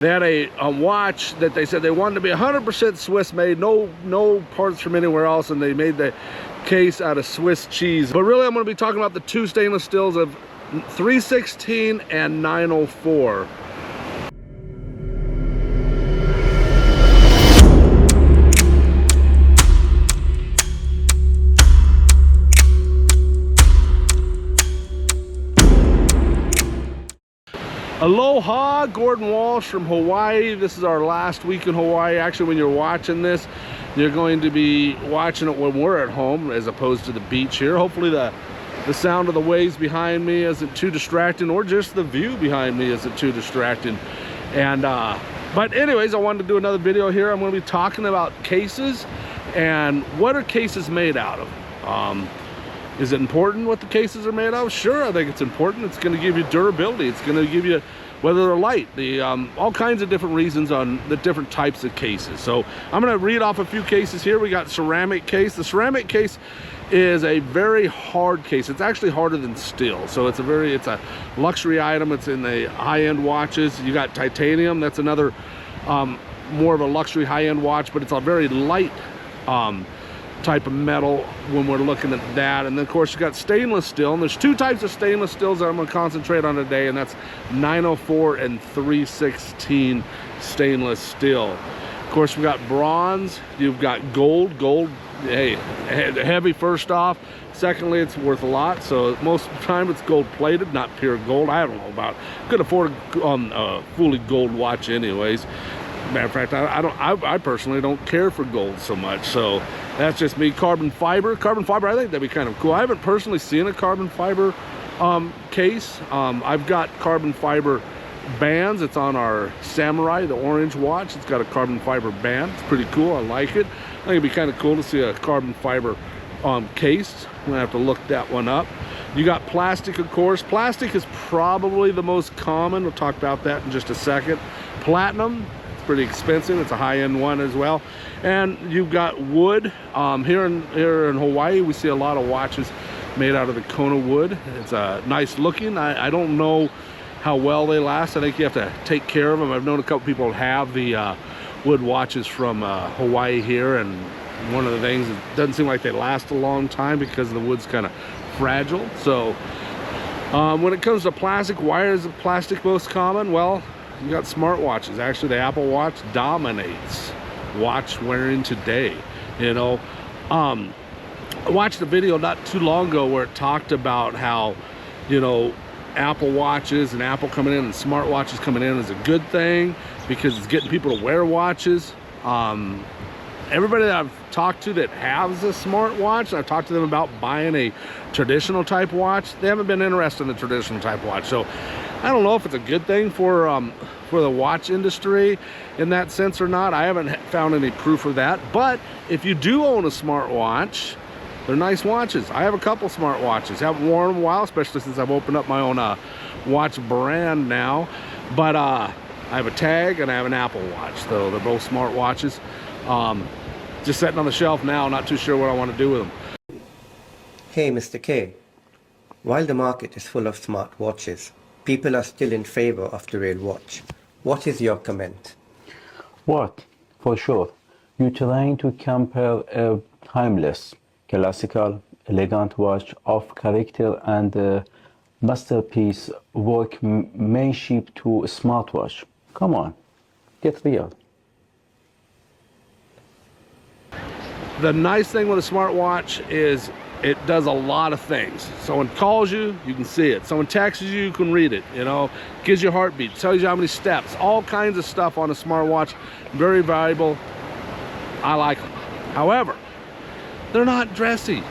They had a watch that they said they wanted to be 100% Swiss made, no parts from anywhere else, and they made the case out of Swiss cheese. But really I'm going to be talking about the two stainless steels of 316 and 904. Aloha, Gordon Walsh from Hawaii. This is our last week in Hawaii. Actually, when you're watching this, you're going to be watching it when we're at home as opposed to the beach here. Hopefully the sound of the waves behind me isn't too distracting, or just the view behind me isn't too distracting. And but anyways, I wanted to do another video here. I'm going to be talking about cases and what are cases made out of. Is it important what the cases are made of? Sure, I think it's important. It's going to give you durability. It's going to give you whether they're light, all kinds of different reasons on the different types of cases. So I'm going to read off a few cases here. We got ceramic case. The ceramic case is a very hard case. It's actually harder than steel. So it's a luxury item. It's in the high-end watches. You got titanium. That's another more of a luxury high-end watch, but it's a very light type of metal when we're looking at that. And then of course you got stainless steel, and there's two types of stainless steels that I'm going to concentrate on today, and that's 904 and 316 stainless steel. Of course we got bronze, you've got gold. Hey, heavy first off. Secondly, it's worth a lot, so most of the time it's gold plated, not pure gold. I don't know about, could afford a fully gold watch anyways. Matter of fact, I personally don't care for gold so much, so that's just me. Carbon fiber, I think that'd be kind of cool. I haven't personally seen a carbon fiber case. I've got carbon fiber bands. It's on our Samurai, the orange watch. It's got a carbon fiber band. It's pretty cool. I like it. I think it'd be kind of cool to see a carbon fiber case. I'm gonna have to look that one up. You got plastic, of course. Plastic is probably the most common. We'll talk about that in just a second. Platinum, pretty expensive. It's a high-end one as well. And you've got wood. Here in Hawaii, we see a lot of watches made out of the Kona wood. It's nice looking. I don't know how well they last. I think you have to take care of them. I've known a couple people have the wood watches from Hawaii here, and one of the things, it doesn't seem like they last a long time because the wood's kind of fragile. So when it comes to plastic, why is the plastic most common? Well, you got smartwatches. Actually, the Apple Watch dominates watch wearing today. You know, I watched a video not too long ago where it talked about how, you know, Apple Watches and Apple coming in and smartwatches coming in is a good thing because it's getting people to wear watches. Everybody that I've talked to that has a smartwatch, I've talked to them about buying a traditional type watch. They haven't been interested in the traditional type watch. So I don't know if it's a good thing for the watch industry in that sense or not. I haven't found any proof of that. But if you do own a smartwatch, they're nice watches. I have a couple smartwatches. Haven't worn them in a while, especially since I've opened up my own watch brand now. But I have a Tag and I have an Apple Watch. So they're both smartwatches. Just sitting on the shelf now, not too sure what I want to do with them. Hey, Mr. K. While the market is full of smartwatches, people are still in favor of the real watch. What is your comment? What? For sure. You're trying to compare a timeless, classical, elegant watch of character and masterpiece workmanship to a smartwatch. Come on, get real. The nice thing with a smartwatch is it does a lot of things. Someone calls you, you can see it. Someone texts you, you can read it. You know, gives you a heartbeat, tells you how many steps, all kinds of stuff on a smartwatch. Very valuable. I like them. However, they're not dressy.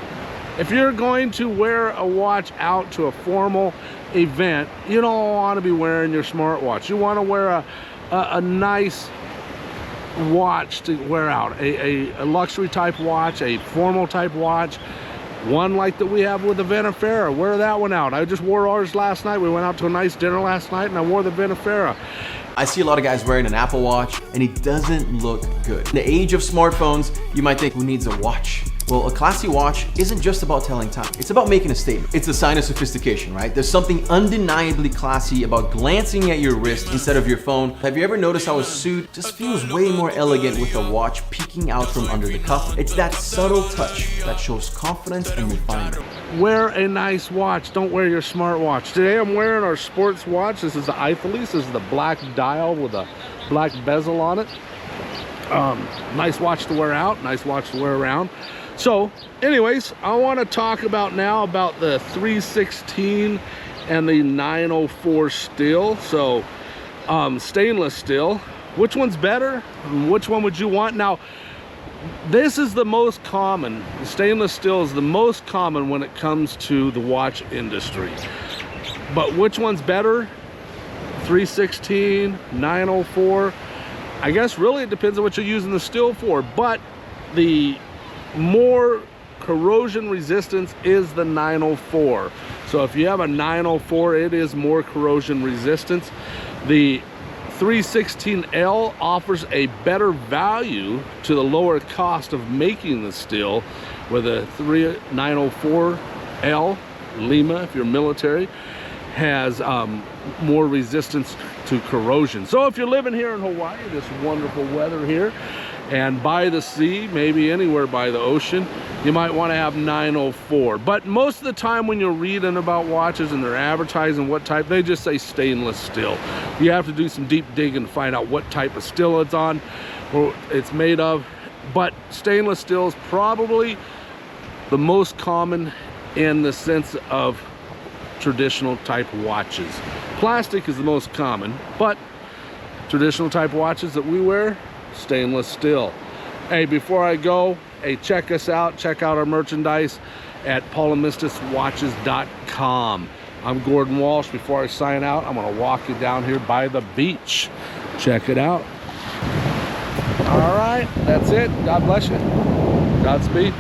If you're going to wear a watch out to a formal event, you don't want to be wearing your smartwatch. You want to wear a nice watch to wear out, a luxury type watch, a formal type watch, one like that we have with the Vinifera. Wear that one out. I just wore ours last night. We went out to a nice dinner last night and I wore the Vinifera. I see a lot of guys wearing an Apple Watch and it doesn't look good. In the age of smartphones, you might think, who needs a watch? Well, a classy watch isn't just about telling time. It's about making a statement. It's a sign of sophistication, right? There's something undeniably classy about glancing at your wrist instead of your phone. Have you ever noticed how a suit just feels way more elegant with a watch peeking out from under the cuff? It's that subtle touch that shows confidence and refinement. Wear a nice watch. Don't wear your smartwatch. Today I'm wearing our sports watch. This is the This is the black dial with a black bezel on it. Nice watch to wear out, nice watch to wear around. So anyways, I want to talk about now about the 316 and the 904 steel. So stainless steel, which one's better? Which one would you want? Now this is the most common. Stainless steel is the most common when it comes to the watch industry. But which one's better? 316, 904. I guess really it depends on what you're using the steel for, but the more corrosion resistance is the 904. So if you have a 904, it is more corrosion resistance. The 316L offers a better value to the lower cost of making the steel, where the 904L Lima, if you're military, has more resistance to corrosion. So if you're living here in Hawaii, this wonderful weather here, and by the sea, maybe anywhere by the ocean, you might want to have 904. But most of the time when you're reading about watches and they're advertising what type, they just say stainless steel. You have to do some deep digging to find out what type of steel it's on or it's made of. But stainless steel is probably the most common in the sense of traditional type watches. Plastic is the most common, but traditional type watches that we wear, stainless steel. Hey, before I go, hey, check us out. Check out our merchandise at polemistiswatches.com. I'm Gordon Walsh. Before I sign out, I'm going to walk you down here by the beach. Check it out. All right, that's it. God bless you. Godspeed.